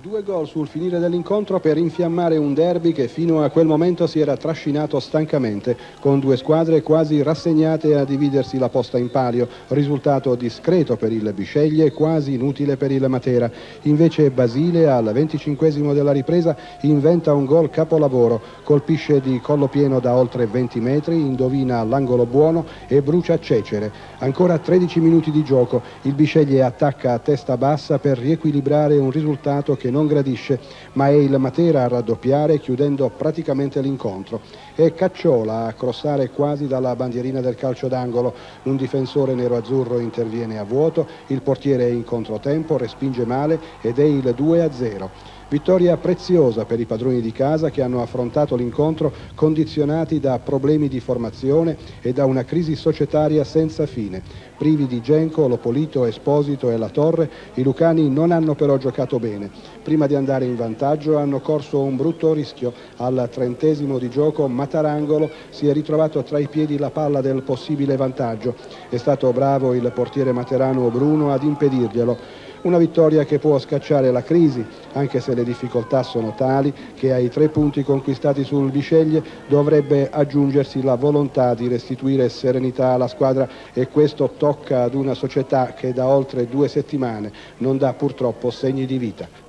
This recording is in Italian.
Due gol sul finire dell'incontro per infiammare un derby che fino a quel momento si era trascinato stancamente, con due squadre quasi rassegnate a dividersi la posta in palio, risultato discreto per il Bisceglie e quasi inutile per il Matera. Invece Basile, al 25esimo della ripresa, inventa un gol capolavoro, colpisce di collo pieno da oltre 20 metri, indovina l'angolo buono e brucia Cecere. Ancora 13 minuti di gioco, il Bisceglie attacca a testa bassa per riequilibrare un risultato che non gradisce, ma è il Matera a raddoppiare, chiudendo praticamente l'incontro. È Cacciola a crossare quasi dalla bandierina del calcio d'angolo. Un difensore nero-azzurro interviene a vuoto, il portiere è in controtempo, respinge male ed è il 2-0. Vittoria preziosa per i padroni di casa che hanno affrontato l'incontro condizionati da problemi di formazione e da una crisi societaria senza fine. Privi di Genco, Lopolito, Esposito e La Torre, i lucani non hanno però giocato bene. Prima di andare in vantaggio hanno corso un brutto rischio. Al 30esimo di gioco Matarangolo si è ritrovato tra i piedi la palla del possibile vantaggio. È stato bravo il portiere materano Bruno ad impedirglielo. Una vittoria che può scacciare la crisi, anche se le difficoltà sono tali che ai 3 punti conquistati sul Bisceglie dovrebbe aggiungersi la volontà di restituire serenità alla squadra, e questo tocca ad una società che da oltre 2 settimane non dà purtroppo segni di vita.